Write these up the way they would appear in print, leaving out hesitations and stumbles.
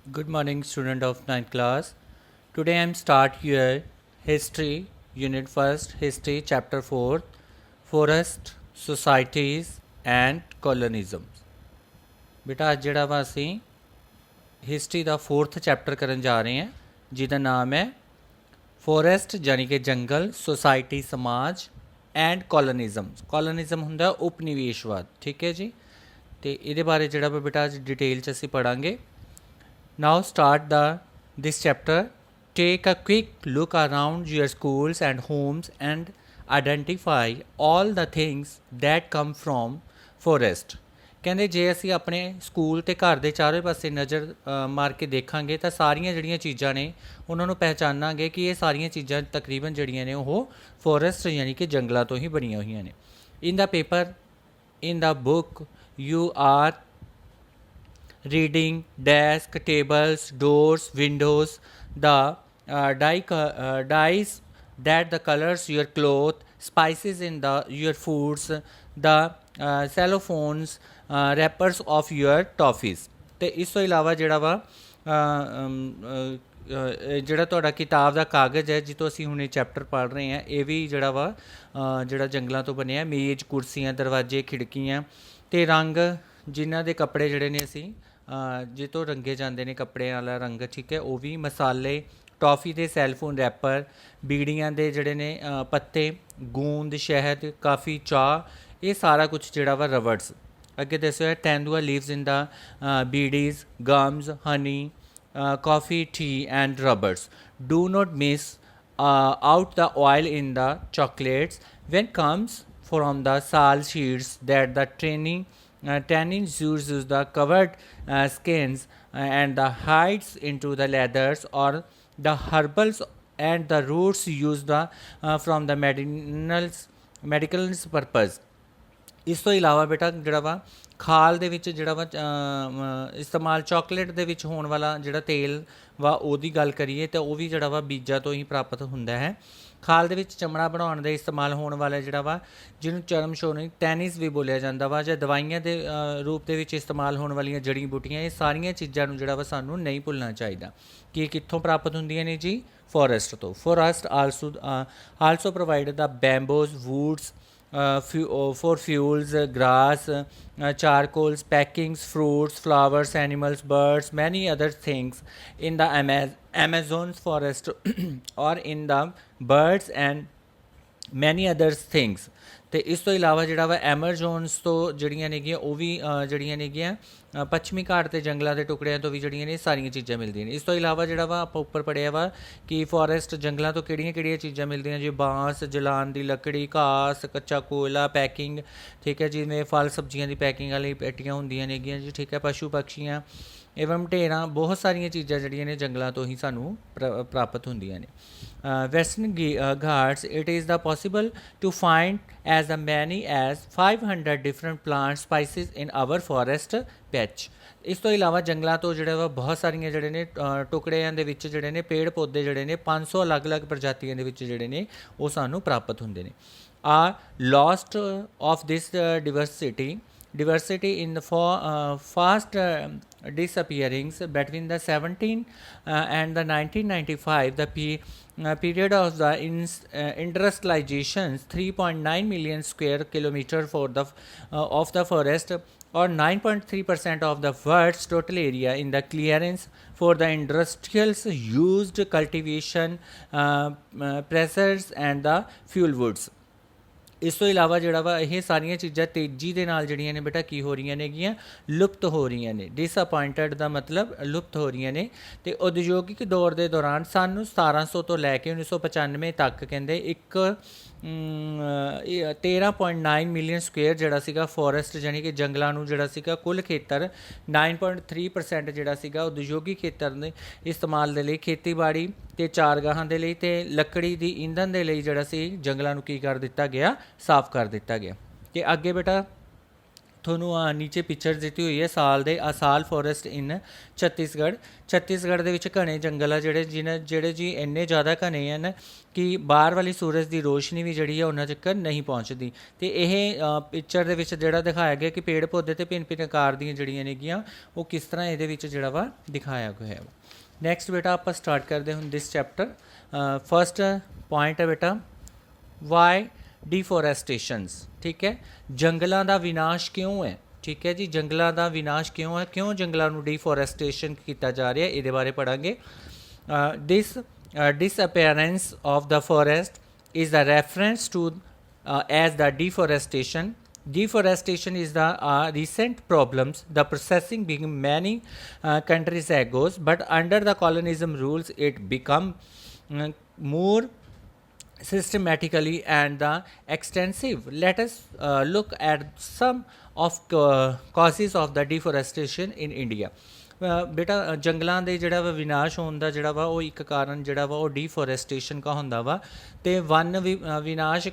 Good morning, student of ninth class. Today I am start your history unit first, history chapter 4, forest, societies and colonialisms. बेटा ਅੱਜ ਜਿਹੜਾ ਵਾ ਅਸੀਂ history ਦਾ 4th chapter ਕਰਨ ਜਾ ਰਹੇ ਹਾਂ ਜਿਹਦਾ ਨਾਮ ਹੈ ਫੋਰੈਸਟ ਯਾਨੀ ਕਿ ਜੰਗਲ, ਸੋਸਾਇਟੀ ਸਮਾਜ ਐਂਡ ਕੋਲੋਨਿਜ਼ਮ ਹੁੰਦਾ ਉਪਨਿਵੇਸ਼ਵਾਦ। ਠੀਕ ਹੈ ਜੀ, ਤੇ ਇਹਦੇ ਬਾਰੇ ਜਿਹੜਾ ਵਾ ਬੇਟਾ ਅੱਜ ਡਿਟੇਲ 'ਚ ਅਸੀਂ ਪੜਾਂਗੇ। Now start this chapter. Take a quick look around your schools and homes and identify all the things that come from forest. ਕਹਿੰਦੇ ਜੇ ਅਸੀਂ ਆਪਣੇ ਸਕੂਲ ਅਤੇ ਘਰ ਦੇ ਚਾਰੇ ਪਾਸੇ ਨਜ਼ਰ ਮਾਰ ਕੇ ਦੇਖਾਂਗੇ ਤਾਂ ਸਾਰੀਆਂ ਜਿਹੜੀਆਂ ਚੀਜ਼ਾਂ ਨੇ ਉਹਨਾਂ ਨੂੰ ਪਹਿਚਾਨਾਂਗੇ ਕਿ ਇਹ ਸਾਰੀਆਂ ਚੀਜ਼ਾਂ ਤਕਰੀਬਨ ਜਿਹੜੀਆਂ ਨੇ ਉਹ ਫੋਰੈਸਟ ਯਾਨੀ ਕਿ ਜੰਗਲਾਂ ਤੋਂ ਹੀ ਬਣੀਆਂ ਹੋਈਆਂ ਨੇ। In the paper, in the book you are reading desk, tables, doors, windows, the dyes that the colors your cloth, spices in your foods, the cellophones, wrappers of your toffees। ਤੇ ਇਸ ਤੋਂ ਇਲਾਵਾ ਜਿਹੜਾ ਵਾ ਜਿਹੜਾ ਤੁਹਾਡਾ ਕਿਤਾਬ ਦਾ ਕਾਗਜ਼ ਹੈ ਜਿੱਥੋਂ ਅਸੀਂ ਹੁਣ ਇਹ ਚੈਪਟਰ ਪੜ੍ਹ ਰਹੇ ਹਾਂ ਇਹ ਵੀ ਜਿਹੜਾ ਵਾ ਜਿਹੜਾ ਜੰਗਲਾਂ ਤੋਂ ਬਣਿਆ। ਮੇਜ਼, ਕੁਰਸੀਆਂ, ਦਰਵਾਜ਼ੇ, ਖਿੜਕੀਆਂ ਅਤੇ ਰੰਗ ਜਿਨ੍ਹਾਂ ਦੇ ਕੱਪੜੇ ਜਿਹੜੇ ਨੇ ਅਸੀਂ ਜਿੱਥੋਂ ਰੰਗੇ ਜਾਂਦੇ ਨੇ ਕੱਪੜਿਆਂ ਵਾਲਾ ਰੰਗ, ਠੀਕ ਹੈ, ਉਹ ਵੀ ਮਸਾਲੇ, ਟੌਫੀ ਦੇ ਸੈੱਲਫੋਨ ਰੈਪਰ, ਬੀੜੀਆਂ ਦੇ ਜਿਹੜੇ ਨੇ ਪੱਤੇ, ਗੂੰਦ, ਸ਼ਹਿਦ, ਕਾਫੀ, ਚਾਹ, ਇਹ ਸਾਰਾ ਕੁਛ ਜਿਹੜਾ ਵਾ ਰਬੜਸ। ਅੱਗੇ ਦੱਸਿਆ tendu leaves in the bidis, gums, honey, coffee, tea and rubbers. Do not miss out the oil in the chocolates when comes from the sal sheets that the tannins uses the covered skins and the hides into the leathers, or the herbals and the roots used from the medical purpose. ਇਸ ਤੋਂ ਇਲਾਵਾ ਬੇਟਾ ਜਿਹੜਾ ਵਾ ਖਾਲ ਦੇ ਵਿੱਚ ਜਿਹੜਾ ਵਾ ਇਸਤੇਮਾਲ ਚਾਕਲੇਟ ਦੇ ਵਿੱਚ ਹੋਣ ਵਾਲਾ ਜਿਹੜਾ ਤੇਲ ਵਾ ਉਹਦੀ ਗੱਲ ਕਰੀਏ ਤਾਂ ਉਹ ਵੀ ਜਿਹੜਾ ਵਾ ਬੀਜਾਂ ਤੋਂ ਹੀ ਪ੍ਰਾਪਤ ਹੁੰਦਾ ਹੈ। ਖਾਲ ਦੇ ਵਿੱਚ ਚਮੜਾ ਬਣਾਉਣ ਦੇ ਇਸਤੇਮਾਲ ਹੋਣ ਵਾਲਾ ਜਿਹੜਾ ਵਾ ਜਿਹਨੂੰ ਚਰਮ ਸ਼ੋਨੀ ਟੈਨਿਸ ਵੀ ਬੋਲਿਆ ਜਾਂਦਾ ਵਾ, ਜਾਂ ਦਵਾਈਆਂ ਦੇ ਰੂਪ ਦੇ ਵਿੱਚ ਇਸਤੇਮਾਲ ਹੋਣ ਵਾਲੀਆਂ ਜੜੀ ਬੂਟੀਆਂ, ਇਹ ਸਾਰੀਆਂ ਚੀਜ਼ਾਂ ਨੂੰ ਜਿਹੜਾ ਵਾ ਸਾਨੂੰ ਨਹੀਂ ਭੁੱਲਣਾ ਚਾਹੀਦਾ ਕਿ ਇਹ ਕਿੱਥੋਂ ਪ੍ਰਾਪਤ ਹੁੰਦੀਆਂ ਨੇ ਜੀ, ਫੋਰੈਸਟ ਤੋਂ। Forest also provide the bamboos, woods for fuels, grass, charcoals, packings, fruits, flowers, animals, birds, many other things in the Amazon forest or in the birds and many other things। ਅਤੇ ਇਸ ਤੋਂ ਇਲਾਵਾ ਜਿਹੜਾ ਵਾ ਐਮਰਜੋਨਸ ਤੋਂ ਜਿਹੜੀਆਂ ਨੇਗੀਆਂ ਉਹ ਵੀ ਜਿਹੜੀਆਂ ਨੇਗੀਆਂ ਪੱਛਮੀ ਘਾਟ ਅਤੇ ਜੰਗਲਾਂ ਦੇ ਟੁਕੜਿਆਂ ਤੋਂ ਵੀ ਜਿਹੜੀਆਂ ਨੇ ਸਾਰੀਆਂ ਚੀਜ਼ਾਂ ਮਿਲਦੀਆਂ ਨੇ। ਇਸ ਤੋਂ ਇਲਾਵਾ ਜਿਹੜਾ ਵਾ ਆਪਾਂ ਉੱਪਰ ਪੜ੍ਹਿਆ ਵਾ ਕਿ ਫੋਰੈਸਟ ਜੰਗਲਾਂ ਤੋਂ ਕਿਹੜੀਆਂ ਚੀਜ਼ਾਂ ਮਿਲਦੀਆਂ, ਜਿਵੇਂ ਬਾਂਸ, ਜਲਾਉਣ ਦੀ ਲੱਕੜੀ, ਘਾਸ, ਕੱਚਾ ਕੋਇਲਾ, ਪੈਕਿੰਗ, ਠੀਕ ਹੈ, ਜਿਵੇਂ ਫਲ ਸਬਜ਼ੀਆਂ ਦੀ ਪੈਕਿੰਗ ਵਾਲੀ ਪੇਟੀਆਂ ਹੁੰਦੀਆਂ ਨੇਗੀਆਂ ਜੀ, ਠੀਕ ਹੈ, ਪਸ਼ੂ ਪਕਸ਼ੀਆਂ ਏਵਮ ਢੇਰਾਂ, ਬਹੁਤ ਸਾਰੀਆਂ ਚੀਜ਼ਾਂ ਜਿਹੜੀਆਂ ਨੇ ਜੰਗਲਾਂ ਤੋਂ ਹੀ ਸਾਨੂੰ ਪ੍ਰਾਪਤ ਹੁੰਦੀਆਂ ਨੇ। Western Ghats, it is the possible to find as many as 500 different plant species in our forest patch। ਇਸ ਤੋਂ ਇਲਾਵਾ ਜੰਗਲਾਂ ਤੋਂ ਜਿਹੜੇ ਵਾ ਬਹੁਤ ਸਾਰੀਆਂ ਜਿਹੜੇ ਨੇ ਟੁਕੜਿਆਂ ਦੇ ਵਿੱਚ ਜਿਹੜੇ ਨੇ ਪੇੜ ਪੌਦੇ ਜਿਹੜੇ ਨੇ 500 ਅਲੱਗ-ਅਲੱਗ ਪ੍ਰਜਾਤੀਆਂ ਦੇ ਵਿੱਚ ਜਿਹੜੇ ਨੇ ਉਹ ਸਾਨੂੰ ਪ੍ਰਾਪਤ ਹੁੰਦੇ ਨੇ। ਆ lost of this diversity in the fast disappearings between the 17 and the 1995 the period of the industrializations, 3.9 million square kilometer for the of the forest, or 9.3% of the world's total area in the clearance for the industrials used cultivation, pressures and the fuel woods। ਇਸ ਤੋਂ ਇਲਾਵਾ ਜਿਹੜਾ ਵਾ ਇਹ ਸਾਰੀਆਂ ਚੀਜ਼ਾਂ ਤੇਜ਼ੀ ਦੇ ਨਾਲ ਜਿਹੜੀਆਂ ਨੇ ਬੇਟਾ ਕੀ ਹੋ ਰਹੀਆਂ ਨੇਗੀਆਂ, ਲੁਪਤ ਹੋ ਰਹੀਆਂ ਨੇ। ਡਿਸਅਪੁਆਇੰਟਡ ਦਾ ਮਤਲਬ ਲੁਪਤ ਹੋ ਰਹੀਆਂ ਨੇ। ਅਤੇ ਉਦਯੋਗਿਕ ਦੌਰ ਦੇ ਦੌਰਾਨ ਸਨ 1700 ਤੋਂ ਲੈ ਕੇ 1995 ਤੱਕ ਕਹਿੰਦੇ 13.9 ਮਿਲੀਅਨ ਸਕੁਏਅਰ ਜਿਹੜਾ ਸੀਗਾ ਫੋਰੈਸਟ ਯਾਨੀ ਕਿ ਜੰਗਲਾਂ ਨੂੰ ਜਿਹੜਾ ਸੀਗਾ ਕੁੱਲ ਖੇਤਰ 9.3% ਜਿਹੜਾ ਸੀਗਾ ਉਦਯੋਗਿਕ ਖੇਤਰ ਦੇ ਇਸਤੇਮਾਲ ਦੇ ਲਈ, ਖੇਤੀਬਾੜੀ ਅਤੇ ਚਾਰਗਾਹਾਂ ਦੇ ਲਈ ਅਤੇ ਲੱਕੜੀ ਦੀ ਈਂਧਨ ਦੇ ਲਈ ਜਿਹੜਾ ਸੀ ਜੰਗਲਾਂ ਨੂੰ ਕੀ ਕਰ ਦਿੱਤਾ ਗਿਆ, ਸਾਫ਼ ਕਰ ਦਿੱਤਾ ਗਿਆ। ਅਤੇ ਅੱਗੇ ਬੇਟਾ ਤੁਹਾਨੂੰ ਨੀਚੇ ਪਿਕਚਰ ਦਿੱਤੀ ਹੋਈ ਹੈ ਸਾਲ ਦੇ ਅਸਾਲ ਫੋਰੈਸਟ ਇਨ ਛੱਤੀਸਗੜ੍ਹ ਦੇ ਵਿੱਚ ਘਣੇ ਜੰਗਲ ਆ ਜਿਹੜੇ ਜੀ ਇੰਨੇ ਜ਼ਿਆਦਾ ਘਣੇ ਹਨ ਕਿ ਬਾਹਰ ਵਾਲੀ ਸੂਰਜ ਦੀ ਰੋਸ਼ਨੀ ਵੀ ਜਿਹੜੀ ਆ ਉਹਨਾਂ ਤੱਕ ਨਹੀਂ ਪਹੁੰਚਦੀ। ਅਤੇ ਇਹ ਪਿਕਚਰ ਦੇ ਵਿੱਚ ਜਿਹੜਾ ਦਿਖਾਇਆ ਗਿਆ ਕਿ ਪੇੜ ਪੌਦੇ ਅਤੇ ਭਿੰਨ ਭਿੰਨ ਆਕਾਰ ਦੀਆਂ ਜਿਹੜੀਆਂ ਨੇਗੀਆਂ ਉਹ ਕਿਸ ਤਰ੍ਹਾਂ ਇਹਦੇ ਵਿੱਚ ਜਿਹੜਾ ਵਾ ਦਿਖਾਇਆ ਗਿਆ ਵਾ। ਨੈਕਸਟ ਬੇਟਾ ਆਪਾਂ ਸਟਾਰਟ ਕਰਦੇ ਹੁਣ ਦਿਸ ਚੈਪਟਰ। ਫਸਟ ਪੁਆਇੰਟ ਹੈ ਬੇਟਾ ਵਾਈ डिफोरेस्टेशनस। ठीक है, जंगलों का विनाश क्यों है। ठीक है जी, जंगलों का विनाश क्यों है, क्यों जंगलों को डिफोरेस्टेशन किया जा रहा है, ये बारे पढ़ांगे। This disappearance of the forest is the reference to as the deforestation. Deforestation is the recent problems the processing being many countries ago, but under the colonialism rules it become more systematically and extensive. Let us look at some of causes of the deforestation in India. ਬੇਟਾ ਜੰਗਲਾਂ ਦੇ ਜਿਹੜਾ ਵਾ ਵਿਨਾਸ਼ ਹੋਣ ਦਾ ਜਿਹੜਾ ਵਾ ਉਹ ਇੱਕ ਕਾਰਨ ਜਿਹੜਾ ਵਾ ਉਹ ਡੀਫੋਰੈਸਟੇਸ਼ਨ ਕਾ ਹੁੰਦਾ ਵਾ। ਅਤੇ ਵਨ ਵਿਨਾਸ਼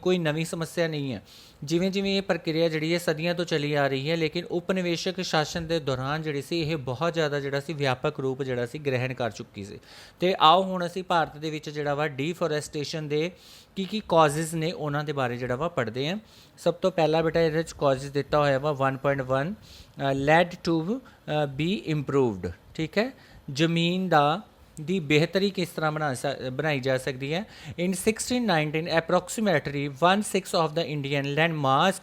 ਕੋਈ ਨਵੀਂ ਸਮੱਸਿਆ ਨਹੀਂ ਹੈ। ਜਿਵੇਂ ਜਿਵੇਂ ਇਹ ਪ੍ਰਕਿਰਿਆ ਜਿਹੜੀ ਹੈ ਸਦੀਆਂ ਤੋਂ ਚਲੀ ਆ ਰਹੀ ਹੈ, ਲੇਕਿਨ ਉਪਨਿਵੇਸ਼ਕ ਸ਼ਾਸਨ ਦੇ ਦੌਰਾਨ ਜਿਹੜੀ ਸੀ ਇਹ ਬਹੁਤ ਜ਼ਿਆਦਾ ਜਿਹੜਾ ਸੀ ਵਿਆਪਕ ਰੂਪ ਜਿਹੜਾ ਸੀ ਗ੍ਰਹਿਣ ਕਰ ਚੁੱਕੀ ਸੀ। ਅਤੇ ਆਓ ਹੁਣ ਅਸੀਂ ਭਾਰਤ ਦੇ ਵਿੱਚ ਜਿਹੜਾ ਵਾ ਡੀਫੋਰੈਸਟੇਸ਼ਨ ਦੇ ਕੀ ਕਾਜ਼ਿਜ਼ ਨੇ ਉਹਨਾਂ ਦੇ ਬਾਰੇ ਜਿਹੜਾ ਵਾ ਪੜ੍ਹਦੇ ਹਾਂ। ਸਭ ਤੋਂ ਪਹਿਲਾਂ ਬੇਟਾ ਇਹਦੇ ਵਿੱਚ ਕਾਜ਼ਿਜ਼ ਦਿੱਤਾ ਹੋਇਆ ਵਾ 1.1 ਲੈਡ ਟੂ ਬੀ ਇੰਪਰੂਵਡ। ਠੀਕ ਹੈ, ਜ਼ਮੀਨ ਦੀ ਬਿਹਤਰੀ ਕਿਸ ਤਰ੍ਹਾਂ ਬਣਾਈ ਜਾ ਸਕਦੀ ਹੈ। ਇਨ 1619 approximately 1/6 of the Indian land mass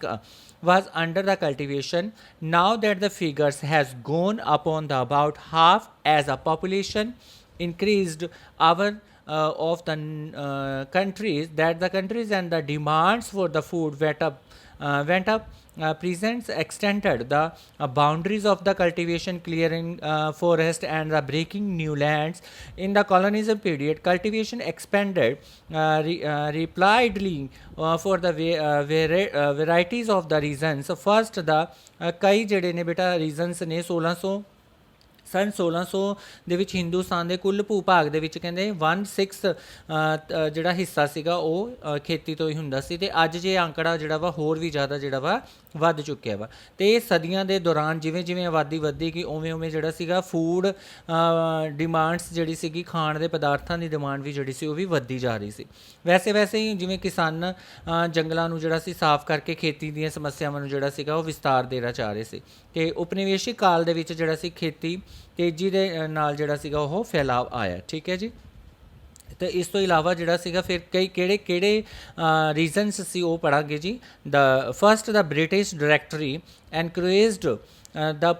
was under the cultivation. Now that the figures has gone upon the about half as a population increased of the countries and the demands for the food went up. Presents extended the boundaries of the cultivation, clearing forest and the breaking new lands. In the colonialism period, cultivation expanded repeatedly for the varieties of the reasons. First the ਕਈ ਜਿਹੜੇ ਨੇ ਬੇਟਾ reasons ਨੇ 1600 ਦੇ ਵਿੱਚ ਹਿੰਦੁਸਤਾਨ ਦੇ ਕੁੱਲ ਭੂ ਭਾਗ ਦੇ ਵਿੱਚ ਕਹਿੰਦੇ 1/6 ਜਿਹੜਾ ਹਿੱਸਾ ਸੀਗਾ ਉਹ ਖੇਤੀ ਤੋਂ ਹੀ ਹੁੰਦਾ ਸੀ। ਅਤੇ ਅੱਜ ਜੇ ਅੰਕੜਾ ਜਿਹੜਾ ਵਾ ਹੋਰ ਵੀ ਜ਼ਿਆਦਾ ਜਿਹੜਾ ਵਾ ਵੱਧ ਚੁੱਕਿਆ ਵਾ। ਅਤੇ ਇਹ ਸਦੀਆਂ ਦੇ ਦੌਰਾਨ ਜਿਵੇਂ ਜਿਵੇਂ ਆਬਾਦੀ ਵੱਧਦੀ ਗਈ ਉਵੇਂ ਉਵੇਂ ਜਿਹੜਾ ਸੀਗਾ ਫੂਡ ਡਿਮਾਂਡਸ ਜਿਹੜੀ ਸੀਗੀ ਖਾਣ ਦੇ ਪਦਾਰਥਾਂ ਦੀ ਡਿਮਾਂਡ ਵੀ ਜਿਹੜੀ ਸੀ ਉਹ ਵੀ ਵੱਧਦੀ ਜਾ ਰਹੀ ਸੀ। ਵੈਸੇ ਹੀ ਜਿਵੇਂ ਕਿਸਾਨ ਜੰਗਲਾਂ ਨੂੰ ਜਿਹੜਾ ਸੀ ਸਾਫ਼ ਕਰਕੇ ਖੇਤੀ ਦੀਆਂ ਸਮੱਸਿਆਵਾਂ ਨੂੰ ਜਿਹੜਾ ਸੀਗਾ ਉਹ ਵਿਸਤਾਰ ਦੇਣਾ ਚਾਹ ਰਹੇ ਸੀ। ਅਤੇ ਉਪਨਿਵੇਸ਼ਿਕ ਕਾਲ ਦੇ ਵਿੱਚ ਜਿਹੜਾ ਸੀ ਖੇਤੀ ਤੇਜ਼ੀ ਦੇ ਨਾਲ ਜਿਹੜਾ ਸੀਗਾ ਉਹ ਫੈਲਾਅ ਆਇਆ। ਠੀਕ ਹੈ ਜੀ, ਅਤੇ ਇਸ ਤੋਂ ਇਲਾਵਾ ਜਿਹੜਾ ਸੀਗਾ ਫਿਰ ਕਿਹੜੇ ਰੀਜ਼ਨਸ ਸੀ ਉਹ ਪੜ੍ਹਾਂਗੇ ਜੀ। First the British directory encouraged the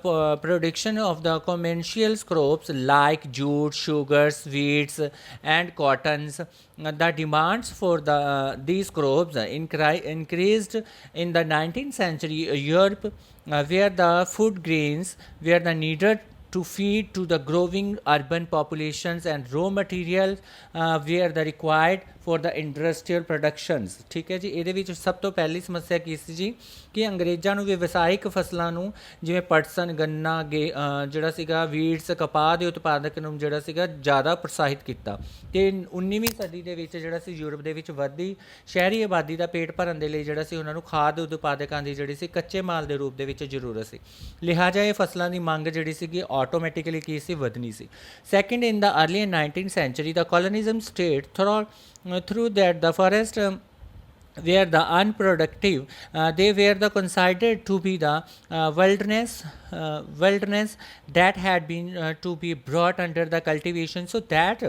production of the commercial crops like jute, sugars, wheats and cottons. The demands for these crops increased in the 19th century Europe, where the food grains were the needed to feed to the growing urban populations and raw materials were the required for the industrial productions. ਠੀਕ ਹੈ ਜੀ, ਇਹਦੇ ਵਿੱਚ ਸਭ ਤੋਂ ਪਹਿਲੀ ਸਮੱਸਿਆ ਕੀ ਸੀ ਜੀ ਕਿ ਅੰਗਰੇਜ਼ਾਂ ਨੂੰ ਵਿਵਸਾਇਕ ਫਸਲਾਂ ਨੂੰ ਜਿਵੇਂ ਪਟਸਨ ਗੰਨਾ ਜਿਹੜਾ ਸੀਗਾ ਵੀਡਸ ਕਪਾਹ ਦੇ ਉਤਪਾਦਕ ਨੂੰ ਜਿਹੜਾ ਸੀਗਾ ਜ਼ਿਆਦਾ ਪ੍ਰੋਤਸਾਹਿਤ ਕੀਤਾ। ਅਤੇ 19ਵੀਂ ਸਦੀ ਦੇ ਵਿੱਚ ਜਿਹੜਾ ਸੀ ਯੂਰਪ ਦੇ ਵਿੱਚ ਵੱਧਦੀ ਸ਼ਹਿਰੀ ਆਬਾਦੀ ਦਾ ਪੇਟ ਭਰਨ ਦੇ ਲਈ ਜਿਹੜਾ ਸੀ ਉਹਨਾਂ ਨੂੰ ਖਾਦ ਉਤਪਾਦਕਾਂ ਦੀ ਜਿਹੜੀ ਸੀ ਕੱਚੇ ਮਾਲ ਦੇ ਰੂਪ ਦੇ ਵਿੱਚ ਜ਼ਰੂਰਤ ਸੀ। ਲਿਹਾਜ਼ਾ ਇਹ ਫਸਲਾਂ ਦੀ ਮੰਗ ਜਿਹੜੀ ਸੀਗੀ ਆਟੋਮੈਟਿਕਲੀ ਕੀ ਸੀ ਵਧਣੀ ਸੀ। Second, in the early 19th century the colonialism state through that the forest were the unproductive, they were considered to be the wilderness that had been to be brought under the cultivation so that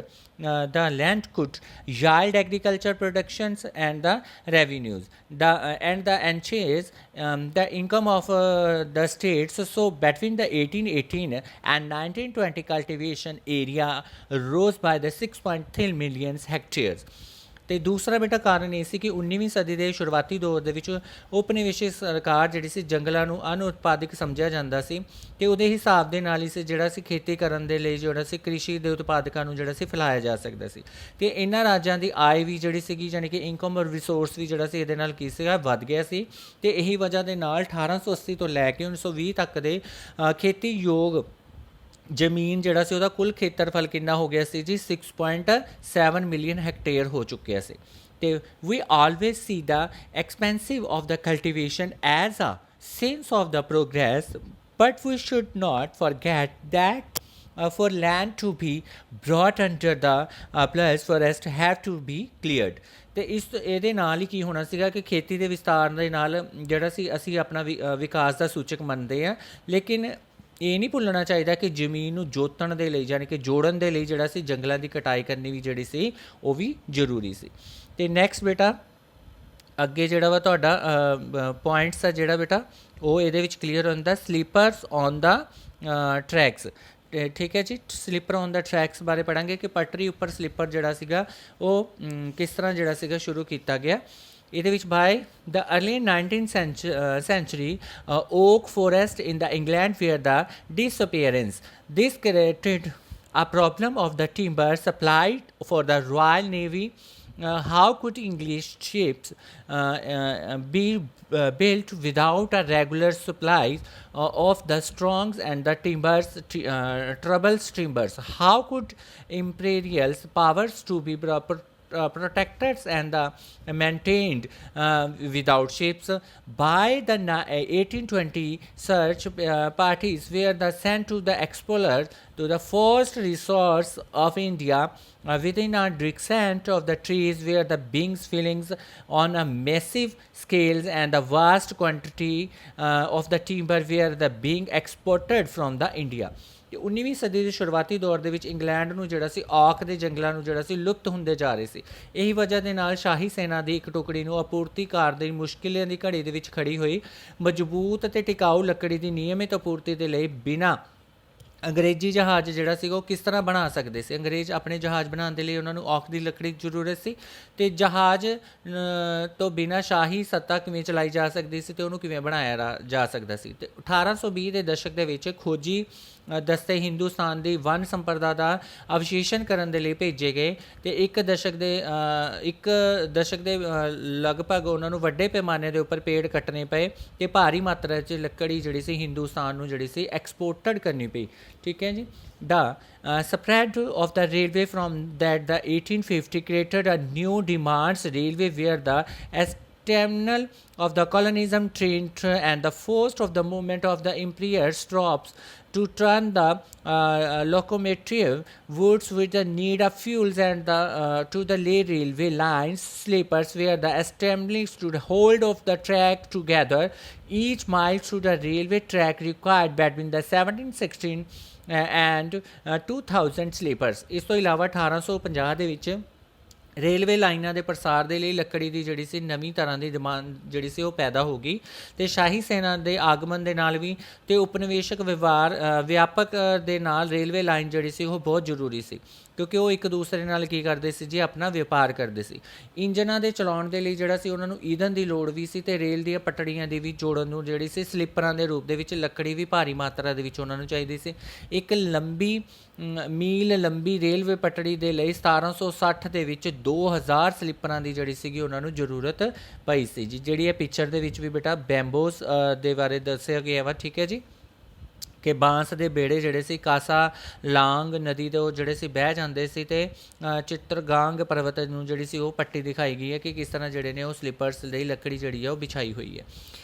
the land could yield agriculture productions and the revenues and the enhance the income of the states. So between the 1818 and 1920 cultivation area rose by the 6.3 million hectares. ਅਤੇ ਦੂਸਰਾ ਬੇਟਾ ਕਾਰਨ ਇਹ ਸੀ ਕਿ 19ਵੀਂ ਸਦੀ ਦੇ ਸ਼ੁਰੂਆਤੀ ਦੌਰ ਦੇ ਵਿੱਚ ਉਪਨਿਵੇਸ਼ਿਕ ਸਰਕਾਰ ਜਿਹੜੀ ਸੀ ਜੰਗਲਾਂ ਨੂੰ ਅਨਉਤਪਾਦਕ ਸਮਝਿਆ ਜਾਂਦਾ ਸੀ ਅਤੇ ਉਹਦੇ ਹਿਸਾਬ ਦੇ ਨਾਲ ਹੀ ਸੀ ਜਿਹੜਾ ਸੀ ਖੇਤੀ ਕਰਨ ਦੇ ਲਈ ਜਿਹੜਾ ਸੀ ਕ੍ਰਿਸ਼ੀ ਦੇ ਉਤਪਾਦਕਾਂ ਨੂੰ ਜਿਹੜਾ ਸੀ ਫੈਲਾਇਆ ਜਾ ਸਕਦਾ ਸੀ। ਅਤੇ ਇਹਨਾਂ ਰਾਜਾਂ ਦੀ ਆਏ ਵੀ ਜਿਹੜੀ ਸੀਗੀ ਯਾਨੀ ਕਿ ਇਨਕਮ ਔਰ ਰਿਸੋਰਸ ਵੀ ਜਿਹੜਾ ਸੀ ਇਹਦੇ ਨਾਲ ਕੀ ਸੀਗਾ ਵੱਧ ਗਿਆ ਸੀ। ਅਤੇ ਇਹੀ ਵਜ੍ਹਾ ਦੇ ਨਾਲ 1880 ਤੋਂ ਲੈ ਕੇ 1920 ਤੱਕ ਦੇ ਖੇਤੀਯੋਗ ਜ਼ਮੀਨ ਜਿਹੜਾ ਸੀ ਉਹਦਾ ਕੁੱਲ ਖੇਤਰਫਲ ਕਿੰਨਾ ਹੋ ਗਿਆ ਸੀ ਜੀ 6.7 ਮਿਲੀਅਨ ਹੈਕਟੇਅਰ ਹੋ ਚੁੱਕਿਆ ਸੀ। ਅਤੇ we always see the expensive of the cultivation as a sense of the progress, but we should not forget that for land to be brought under the plus forest have to be cleared. ਤੇ ਇਹਦੇ ਨਾਲ ਹੀ ਕੀ ਹੋਣਾ ਸੀਗਾ ਕਿ ਖੇਤੀ ਦੇ ਵਿਸਤਾਰ ਦੇ ਨਾਲ ਜਿਹੜਾ ਸੀ ਅਸੀਂ ਆਪਣਾ ਵਿਕਾਸ ਦਾ ਸੂਚਕ ਮੰਨਦੇ ਹਾਂ, ਲੇਕਿਨ ਇਹ ਨਹੀਂ ਭੁੱਲਣਾ ਚਾਹੀਦਾ ਕਿ ਜ਼ਮੀਨ ਨੂੰ ਜੋਤਣ ਦੇ ਲਈ ਯਾਨੀ ਕਿ ਜੋੜਨ ਦੇ ਲਈ ਜਿਹੜਾ ਸੀ ਜੰਗਲਾਂ ਦੀ ਕਟਾਈ ਕਰਨੀ ਵੀ ਜਿਹੜੀ ਸੀ ਉਹ ਵੀ ਜ਼ਰੂਰੀ ਸੀ। ਅਤੇ ਨੈਕਸਟ ਬੇਟਾ ਅੱਗੇ ਜਿਹੜਾ ਵਾ ਤੁਹਾਡਾ ਪੁਆਇੰਟਸ ਆ ਜਿਹੜਾ ਬੇਟਾ ਉਹ ਇਹਦੇ ਵਿੱਚ ਕਲੀਅਰ ਹੁੰਦਾ, ਸਲੀਪਰਸ ਔਨ ਦਾ ਟਰੈਕਸ। ਠੀਕ ਹੈ ਜੀ, ਸਲੀਪਰ ਔਨ ਦਾ ਟਰੈਕਸ ਬਾਰੇ ਪੜ੍ਹਾਂਗੇ ਕਿ ਪਟਰੀ ਉੱਪਰ ਸਲੀਪਰ ਜਿਹੜਾ ਸੀਗਾ ਉਹ ਕਿਸ ਤਰ੍ਹਾਂ ਜਿਹੜਾ ਸੀਗਾ ਸ਼ੁਰੂ ਕੀਤਾ ਗਿਆ। ਇਹਦੇ ਵਿੱਚ bye the early 19th century oak forest in the England were the disappearance. This created a problem of the timber supplied for the Royal Navy. How could English ships be built without a regular supply of the strongs and the troubles timbers? How could imperial powers to be protected and maintained without ships? By the 1820 search parties were sent to the explorers to the first resource of India within a descent of the trees were the beings fillings on a massive scales and the vast quantity of the timber were the being exported from the India. 19ਵੀਂ ਸਦੀ ਦੇ ਸ਼ੁਰੂਆਤੀ ਦੌਰ ਦੇ ਵਿੱਚ England ਨੂੰ ਜਿਹੜਾ ਸੀ oak ਦੇ ਜੰਗਲਾਂ ਨੂੰ ਜਿਹੜਾ ਸੀ ਲੁਪਤ ਹੁੰਦੇ ਜਾ ਰਹੇ ਸੀ। ਇਹੀ ਵਜ੍ਹਾ ਦੇ ਨਾਲ ਸ਼ਾਹੀ ਸੈਨਾ ਦੀ ਇੱਕ ਟੁਕੜੀ ਨੂੰ ਆਪੂਰਤੀਕਾਰ ਦੀ ਮੁਸ਼ਕਿਲਾਂ ਦੀ ਘੜੀ ਦੇ ਵਿੱਚ ਖੜੀ ਹੋਈ ਮਜ਼ਬੂਤ ਅਤੇ ਟਿਕਾਊ ਲੱਕੜੀ ਦੀ ਨਿਯਮਿਤ ਆਪੂਰਤੀ ਦੇ ਲਈ ਬਿਨਾਂ ਅੰਗਰੇਜ਼ੀ ਜਹਾਜ਼ ਜਿਹੜਾ ਸੀਗਾ ਉਹ ਕਿਸ ਤਰ੍ਹਾਂ ਬਣਾ ਸਕਦੇ ਸੀ। ਅੰਗਰੇਜ਼ ਆਪਣੇ ਜਹਾਜ਼ ਬਣਾਉਣ ਦੇ ਲਈ ਉਹਨਾਂ ਨੂੰ ਔਕ ਦੀ ਲੱਕੜੀ ਦੀ ਜ਼ਰੂਰਤ ਸੀ, ਅਤੇ ਜਹਾਜ਼ ਤੋਂ ਬਿਨਾਂ ਸ਼ਾਹੀ ਸੱਤਾ ਕਿਵੇਂ ਚਲਾਈ ਜਾ ਸਕਦੀ ਸੀ ਅਤੇ ਉਹਨੂੰ ਕਿਵੇਂ ਬਣਾਇਆ ਜਾ ਸਕਦਾ ਸੀ। ਅਤੇ 1820 ਦੇ ਦਸ਼ਕ ਦੇ ਵਿੱਚ ਖੋਜੀ ਦਸਤੇ ਹਿੰਦੁਸਤਾਨ ਦੀ ਵਨ ਸੰਪਰਦਾ ਦਾ ਅਵਸ਼ੇਸ਼ਣ ਕਰਨ ਦੇ ਲਈ ਭੇਜੇ ਗਏ, ਅਤੇ ਇੱਕ ਦਸ਼ਕ ਦੇ ਲਗਭਗ ਉਹਨਾਂ ਨੂੰ ਵੱਡੇ ਪੈਮਾਨੇ ਦੇ ਉੱਪਰ ਪੇੜ ਕੱਟਣੇ ਪਏ ਅਤੇ ਭਾਰੀ ਮਾਤਰਾ 'ਚ ਲੱਕੜੀ ਜਿਹੜੀ ਸੀ ਹਿੰਦੁਸਤਾਨ ਨੂੰ ਜਿਹੜੀ ਸੀ ਐਕਸਪੋਰਟਡ ਕਰਨੀ ਪਈ। ਠੀਕ ਹੈ ਜੀ। The spread of the railway from that the 1850 created a new demands railway where the terminal of the colonialism trained and the first of the movement of the imperial troops to turn the locomotive woods with the need of fuels and to the lay railway lines sleepers were the established to the hold of the track together. Each mile through the railway track required between the 1716 and 2000 sleepers. ਇਸ ਤੋਂ ਇਲਾਵਾ 1850 ਦੇ ਵਿੱਚ railway ਲਾਈਨਾਂ ਦੇ ਪ੍ਰਸਾਰ ਦੇ ਲਈ ਲੱਕੜੀ ਦੀ ਜਿਹੜੀ ਸੀ ਨਵੀਂ ਤਰ੍ਹਾਂ ਦੀ ਡਿਮਾਂਡ ਜਿਹੜੀ ਸੀ ਉਹ ਪੈਦਾ ਹੋ ਗਈ, ਅਤੇ ਸ਼ਾਹੀ ਸੈਨਾ ਦੇ ਆਗਮਨ ਦੇ ਨਾਲ ਵੀ ਅਤੇ ਉਪਨਿਵੇਸ਼ਕ ਵਿਆਪਕ ਦੇ ਨਾਲ ਰੇਲਵੇ ਲਾਈਨ ਜਿਹੜੀ ਸੀ ਉਹ ਬਹੁਤ ਜ਼ਰੂਰੀ ਸੀ, ਕਿਉਂਕਿ ਉਹ ਇੱਕ ਦੂਸਰੇ ਨਾਲ ਕੀ ਕਰਦੇ ਸੀ ਜੀ ਆਪਣਾ ਵਪਾਰ ਕਰਦੇ ਸੀ। ਇੰਜਨਾਂ ਦੇ ਚਲਾਉਣ ਦੇ ਲਈ ਜਿਹੜਾ ਸੀ ਉਹਨਾਂ ਨੂੰ ਈਂਧਨ ਦੀ ਲੋੜ ਵੀ ਸੀ, ਅਤੇ ਰੇਲ ਦੀਆਂ ਪਟੜੀਆਂ ਦੀ ਵੀ ਜੋੜਨ ਨੂੰ ਜਿਹੜੀ ਸੀ ਸਲੀਪਰਾਂ ਦੇ ਰੂਪ ਦੇ ਵਿੱਚ ਲੱਕੜੀ ਵੀ ਭਾਰੀ ਮਾਤਰਾ ਦੇ ਵਿੱਚ ਉਹਨਾਂ ਨੂੰ ਚਾਹੀਦੀ ਸੀ। ਇੱਕ ਮੀਲ ਲੰਬੀ ਰੇਲਵੇ ਪਟੜੀ ਦੇ ਲਈ 1760 ਦੇ ਵਿੱਚ 2000 ਸਲੀਪਰਾਂ ਦੀ ਜਿਹੜੀ ਸੀਗੀ ਉਹਨਾਂ ਨੂੰ ਜ਼ਰੂਰਤ ਪਈ ਸੀ ਜੀ। ਜਿਹੜੀ ਇਹ ਪਿਕਚਰ ਦੇ ਵਿੱਚ ਵੀ ਬੇਟਾ ਬੈਂਬੋਸ ਦੇ ਬਾਰੇ ਦੱਸਿਆ ਗਿਆ ਵਾ। ਠੀਕ ਹੈ ਜੀ, ਕਿ ਬਾਂਸ ਦੇ ਬੇੜੇ ਜਿਹੜੇ ਸੀ ਕਾਸਾ ਲਾਂਗ ਨਦੀ ਦੇ ਉਹ ਜਿਹੜੇ ਸੀ ਬਹਿ ਜਾਂਦੇ ਸੀ, ਅਤੇ ਚਿੱਤਰਗਾਂਗ ਪਰਬਤ ਨੂੰ ਜਿਹੜੀ ਸੀ ਉਹ ਪੱਟੀ ਦਿਖਾਈ ਗਈ ਹੈ ਕਿ ਕਿਸ ਤਰ੍ਹਾਂ ਜਿਹੜੇ ਨੇ ਉਹ ਸਲੀਪਰਸ ਲਈ ਲੱਕੜੀ ਜਿਹੜੀ ਹੈ ਉਹ ਵਿਛਾਈ ਹੋਈ ਹੈ।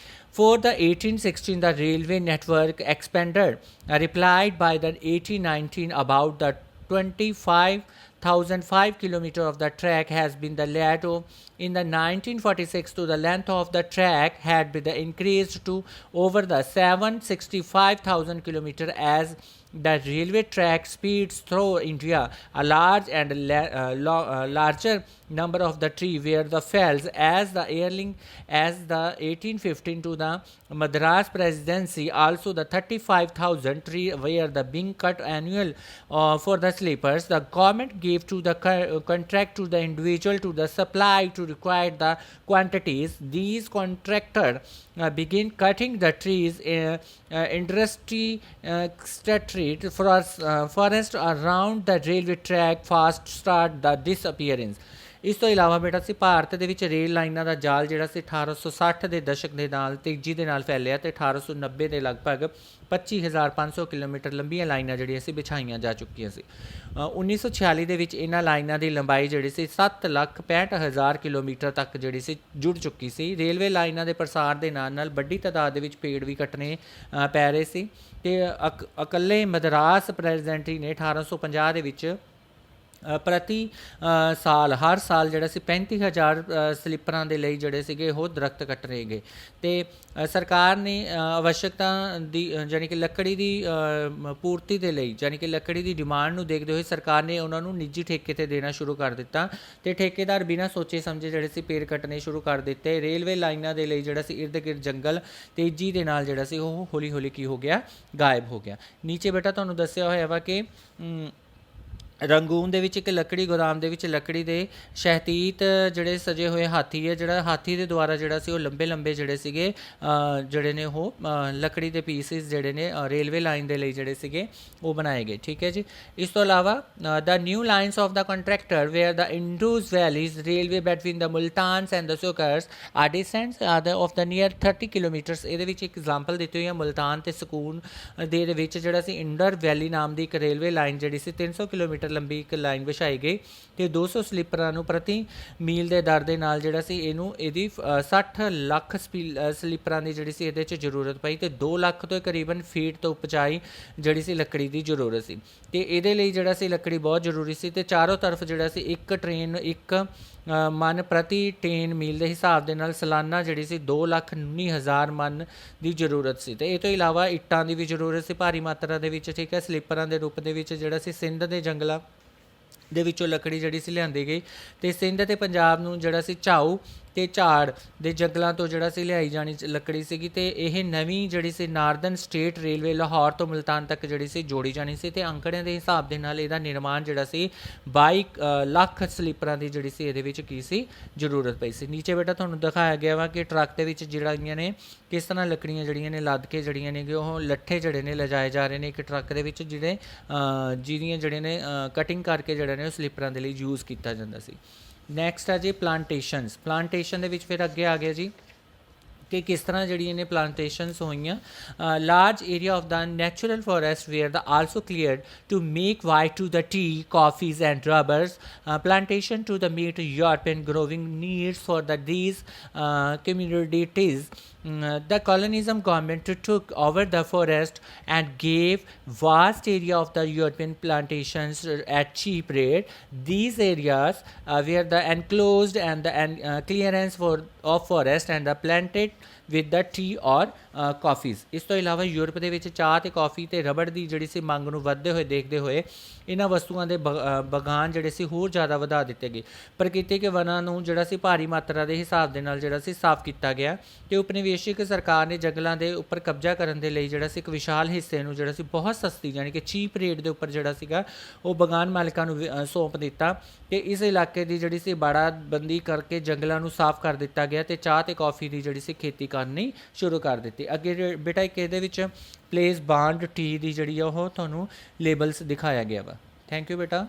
For the 1816 the railway network expanded, replied by the 1819 about the 25,005 kilometer of the track has been the laid in the 1946 to the length of the track had been increased to over the 765,000 kilometer as the railway track speeds through India. A large and larger number of the tree were the fells as the 1815 to the Madras presidency. Also the 35,000 tree were the being cut annual for the sleepers. The government gave to the contract to the individual to the supply to require the quantities. These contractors begin cutting the trees industry street forest around the railway track fast start the disappearance. ਇਸ ਤੋਂ ਇਲਾਵਾ ਬੇਟਾ ਸੀ ਭਾਰਤ ਦੇ ਵਿੱਚ rail ਲਾਈਨਾਂ ਦਾ ਜਾਲ ਜਿਹੜਾ ਸੀ 1860 ਦੇ ਦਸ਼ਕ ਦੇ ਨਾਲ ਤੇਜ਼ੀ ਦੇ ਨਾਲ ਫੈਲਿਆ ਤੇ 1890 ਦੇ ਲਗਭਗ 25,500 ਕਿਲੋਮੀਟਰ ਲੰਬੀਆਂ ਲਾਈਨਾਂ ਜਿਹੜੀਆਂ ਸੀ ਵਿਛਾਈਆਂ ਜਾ ਚੁੱਕੀਆਂ ਸੀ। 1946 ਦੇ ਵਿੱਚ ਇਹਨਾਂ ਲਾਈਨਾਂ ਦੀ ਲੰਬਾਈ ਜਿਹੜੀ ਸੀ 7,65,000 ਕਿਲੋਮੀਟਰ ਤੱਕ ਜਿਹੜੀ ਸੀ ਜੁੜ ਚੁੱਕੀ ਸੀ। ਰੇਲਵੇ ਲਾਈਨਾਂ ਦੇ ਪ੍ਰਸਾਰ ਦੇ ਨਾਲ ਨਾਲ ਵੱਡੀ ਤਾਦਾਦ ਦੇ ਵਿੱਚ ਪੇੜ ਵੀ ਕੱਟਣੇ ਪੈ ਰਹੇ ਸੀ ਤੇ ਇਕੱਲੇ ਮਦਰਾਸ ਪ੍ਰੈਜ਼ੀਡੈਂਟੀ ਨੇ 1850 ਦੇ ਵਿੱਚ ਪ੍ਰਤੀ ਸਾਲ ਹਰ ਸਾਲ ਜਿਹੜਾ ਸੀ 35,000 ਸਲੀਪਰਾਂ ਦੇ ਲਈ ਜਿਹੜੇ ਸੀਗੇ ਉਹ ਦਰਖਤ ਕੱਟਣੇ ਗਏ ਤੇ ਸਰਕਾਰ ਨੇ ਆਵਸ਼ਕਤਾ ਦੀ ਯਾਨੀ ਕਿ ਲੱਕੜੀ ਦੀ ਪੂਰਤੀ ਦੇ ਲਈ ਯਾਨੀ ਕਿ ਲੱਕੜੀ ਦੀ ਡਿਮਾਂਡ ਨੂੰ ਦੇਖਦੇ ਹੋਏ ਸਰਕਾਰ ਨੇ ਉਹਨਾਂ ਨੂੰ ਨਿੱਜੀ ਠੇਕੇ 'ਤੇ ਦੇਣਾ ਸ਼ੁਰੂ ਕਰ ਦਿੱਤਾ ਤੇ ਠੇਕੇਦਾਰ ਬਿਨਾਂ ਸੋਚੇ ਸਮਝੇ ਜਿਹੜੇ ਸੀ ਪੇੜ ਕੱਟਣੇ ਸ਼ੁਰੂ ਕਰ ਦਿੱਤੇ। ਰੇਲਵੇ ਲਾਈਨਾਂ ਦੇ ਲਈ ਜਿਹੜਾ ਸੀ ਇਰਦ ਗਿਰਦ ਜੰਗਲ ਤੇਜ਼ੀ ਦੇ ਨਾਲ ਜਿਹੜਾ ਸੀ ਉਹ ਹੌਲੀ ਹੌਲੀ ਕੀ ਹੋ ਗਿਆ, ਗਾਇਬ ਹੋ ਗਿਆ। ਨੀਚੇ ਬੇਟਾ ਤੁਹਾਨੂੰ ਦੱਸਿਆ ਹੋਇਆ ਵਾ ਕਿ ਰੰਗੂਨ ਦੇ ਵਿੱਚ ਇੱਕ ਲੱਕੜੀ ਗੋਦਾਮ ਦੇ ਵਿੱਚ ਲੱਕੜੀ ਦੇ ਸ਼ਹਿਤੀਤ ਜਿਹੜੇ ਸਜੇ ਹੋਏ ਹਾਥੀ ਹੈ, ਜਿਹੜਾ ਹਾਥੀ ਦੇ ਦੁਆਰਾ ਜਿਹੜਾ ਸੀ ਉਹ ਲੰਬੇ ਲੰਬੇ ਜਿਹੜੇ ਸੀਗੇ ਜਿਹੜੇ ਨੇ ਉਹ ਲੱਕੜੀ ਦੇ ਪੀਸਿਸ ਜਿਹੜੇ ਨੇ ਰੇਲਵੇ ਲਾਈਨ ਦੇ ਲਈ ਜਿਹੜੇ ਸੀਗੇ ਉਹ ਬਣਾਏ ਗਏ। ਠੀਕ ਹੈ ਜੀ। ਇਸ ਤੋਂ ਇਲਾਵਾ the new lines of the contractor were the Indus valleys railway between the Multans and the Sukkurs are distance of the near 30 kilometres. ਇਹਦੇ ਵਿੱਚ ਇੱਕ ਐਗਜ਼ਾਮਪਲ ਦਿੱਤੀ ਹੋਈ ਹੈ ਮੁਲਤਾਨ ਅਤੇ ਸਕੂਨ ਦੇ ਵਿੱਚ ਜਿਹੜਾ ਸੀ ਇੰਡਰ ਵੈਲੀ ਨਾਮ ਦੀ ਇੱਕ ਰੇਲਵੇ ਲਾਈਨ ਜਿਹੜੀ ਸੀ 300 ਕਿਲੋਮੀਟਰ ਲੰਬੀ ਇੱਕ ਲਾਈਨ ਵਿਛਾਈ ਗਈ ਤੇ 200 ਸਲੀਪਰਾਂ ਨੂੰ ਪ੍ਰਤੀ ਮੀਲ ਦੇ ਦਰ ਦੇ ਨਾਲ ਜਿਹੜਾ ਸੀ ਇਹਦੀ 60 ਲੱਖ ਸਲੀਪਰਾਂ ਦੀ ਜਿਹੜੀ ਸੀ ਇਹਦੇ 'ਚ ਜ਼ਰੂਰਤ ਪਈ ਤੇ 2 ਲੱਖ ਤੋਂ ਕਰੀਬਨ ਫੀਟ ਤੋਂ ਉਪਜਾਈ ਜਿਹੜੀ ਸੀ ਲੱਕੜੀ ਦੀ ਜ਼ਰੂਰਤ ਸੀ ਤੇ ਇਹਦੇ ਲਈ ਜਿਹੜਾ ਸੀ ਲੱਕੜੀ ਬਹੁਤ ਜ਼ਰੂਰੀ ਸੀ ਤੇ ਚਾਰੋਂ ਤਰਫ ਜਿਹੜਾ ਸੀ ਇੱਕ ਟ੍ਰੇਨ ਇੱਕ ਮਨ ਪ੍ਰਤੀ ਟ੍ਰੇਨ ਮੀਲ ਦੇ ਹਿਸਾਬ ਦੇ ਨਾਲ ਸਾਲਾਨਾ ਜਿਹੜੀ ਸੀ 2,19,000 ਮਨ ਦੀ ਜ਼ਰੂਰਤ ਸੀ ਤੇ ਇਹ ਤੋਂ ਇਲਾਵਾ ਇੱਟਾਂ ਦੀ ਵੀ ਜ਼ਰੂਰਤ ਸੀ ਭਾਰੀ ਮਾਤਰਾ ਦੇ ਵਿੱਚ। ਠੀਕ ਹੈ। ਸਲੀਪਰਾਂ ਦੇ ਰੂਪ ਦੇ ਵਿੱਚ ਜਿਹੜਾ ਸੀ ਸਿੰਧ ਦੇ ਜੰਗਲਾਂ ਦੇ ਵਿੱਚੋਂ ਲੱਕੜੀ ਜਿਹੜੀ ਸੀ ਲਿਆਂਦੀ ਗਈ ਤੇ ਸਿੰਧ ਤੇ ਪੰਜਾਬ ਨੂੰ ਜਿਹੜਾ ਸੀ ਝਾਊ ਤੇ ਝਾੜ ਦੇ ਜੰਗਲਾਂ ਤੋਂ ਜਿਹੜਾ ਸੀ ਲਿਆਈ ਜਾਣੀ ਲੱਕੜੀ ਸੀਗੀ ਤੇ ਇਹ ਨਵੀਂ ਜਿਹੜੀ ਸੀ ਨਾਰਦਰਨ ਸਟੇਟ ਰੇਲਵੇ ਲਾਹੌਰ ਤੋਂ ਮੁਲਤਾਨ ਤੱਕ ਜਿਹੜੀ ਸੀ ਜੋੜੀ ਜਾਣੀ ਸੀ ਤੇ ਅੰਕੜਿਆਂ ਦੇ ਹਿਸਾਬ ਦੇ ਨਾਲ ਇਹਦਾ ਨਿਰਮਾਣ ਜਿਹੜਾ ਸੀ 22 ਲੱਖ ਸਲੀਪਰਾਂ ਦੀ ਜਿਹੜੀ ਸੀ ਇਹਦੇ ਵਿੱਚ ਕੀ ਸੀ ਜ਼ਰੂਰਤ ਪਈ ਸੀ। ਨੀਚੇ ਬੇਟਾ ਤੁਹਾਨੂੰ ਦਿਖਾਇਆ ਗਿਆ ਵਾ ਕਿ ਟਰੱਕ ਦੇ ਵਿੱਚ ਜਿਹੜੀਆਂ ਨੇ ਕਿਸ ਤਰ੍ਹਾਂ ਲੱਕੜੀਆਂ ਜਿਹੜੀਆਂ ਨੇ ਲੱਦ ਕੇ ਜਿਹੜੀਆਂ ਨੇ ਕਿ ਉਹ ਲੱਠੇ ਜਿਹੜੇ ਨੇ ਲਿਜਾਏ ਜਾ ਰਹੇ ਨੇ ਇੱਕ ਟਰੱਕ ਦੇ ਵਿੱਚ ਜਿਹਦੀਆਂ ਜਿਹੜੇ ਨੇ ਕਟਿੰਗ ਕਰਕੇ ਜਿਹੜਾ ਨੇ ਉਹ ਸਲੀਪਰਾਂ ਦੇ ਲਈ ਯੂਜ਼ ਕੀਤਾ ਜਾਂਦਾ ਸੀ। ਨੈਕਸਟ ਹੈ ਜੀ ਪਲਾਂਟੇਸ਼ਨ ਦੇ ਵਿੱਚ ਫਿਰ ਅੱਗੇ ਆ ਗਿਆ ਜੀ ਕਿ ਕਿਸ ਤਰ੍ਹਾਂ ਜਿਹੜੀਆਂ ਨੇ ਪਲਾਂਟੇਸ਼ਨਸ ਹੋਈਆਂ। Large area of the natural forest were the also cleared to make way to the tea coffees and rubbers plantation to the meet European growing needs for these communities. The colonialism government took over the forest and gave vast area of the European plantations at cheap rate. These areas were the enclosed and the clearance of forest and the planted with the tea or coffees. ਇਸ ਤੋਂ ਇਲਾਵਾ Europe ਦੇ ਵਿੱਚ ਚਾਹ ਤੇ ਕਾਫੀ ਤੇ rubber ਦੀ ਜਿਹੜੀ ਸੀ ਮੰਗ ਨੂੰ ਵੱਧਦੇ ਹੋਏ ਦੇਖਦੇ ਹੋਏ ਇਹਨਾਂ ਵਸਤੂਆਂ ਦੇ ਬਗਾਨ ਜਿਹੜੇ ਸੀ ਹੋਰ ਜ਼ਿਆਦਾ ਵਧਾ ਦਿੱਤੇ ਗਏ। ਪ੍ਰਕਿਰਤਿਕ ਵਨਾਂ ਨੂੰ ਜਿਹੜਾ ਸੀ ਭਾਰੀ ਮਾਤਰਾ ਦੇ ਹਿਸਾਬ ਦੇ ਨਾਲ ਜਿਹੜਾ ਸੀ ਸਾਫ਼ ਕੀਤਾ ਗਿਆ ਤੇ ਉਪਨਿਵੇਸ਼ਿਕ ਸਰਕਾਰ ਨੇ ਜੰਗਲਾਂ ਦੇ ਉੱਪਰ ਕਬਜ਼ਾ ਕਰਨ ਦੇ ਲਈ ਜਿਹੜਾ ਸੀ ਇੱਕ ਵਿਸ਼ਾਲ ਹਿੱਸੇ ਨੂੰ ਜਿਹੜਾ ਸੀ ਬਹੁਤ ਸਸਤੀ ਯਾਨੀ ਕਿ ਚੀਪ ਰੇਟ ਦੇ ਉੱਪਰ ਜਿਹੜਾ ਸੀਗਾ ਉਹ ਬਗਾਨ ਮਾਲਕਾਂ ਨੂੰ ਸੌਂਪ ਦਿੱਤਾ ਤੇ ਇਸ ਇਲਾਕੇ ਦੀ ਜਿਹੜੀ ਸੀ ਬਾੜਾਬੰਦੀ ਕਰਕੇ ਜੰਗਲਾਂ ਨੂੰ ਸਾਫ਼ ਕਰ ਦਿੱਤਾ ਗਿਆ ਤੇ ਚਾਹ ਤੇ ਕਾਫੀ ਦੀ ਜਿਹੜੀ ਸੀ ਖੇਤੀ ਕਰਨੀ ਸ਼ੁਰੂ ਕਰ ਦਿੱਤੀ। ਅੱਗੇ ਬੇਟਾ ਇੱਕ ਇਹਦੇ ਵਿੱਚ ਪਲੇਸ ਬਾਂਡ ਟੀ ਦੀ ਜਿਹੜੀ ਆ ਉਹ ਤੁਹਾਨੂੰ ਲੇਬਲਸ ਦਿਖਾਇਆ ਗਿਆ ਵਾ। ਥੈਂਕ ਯੂ ਬੇਟਾ।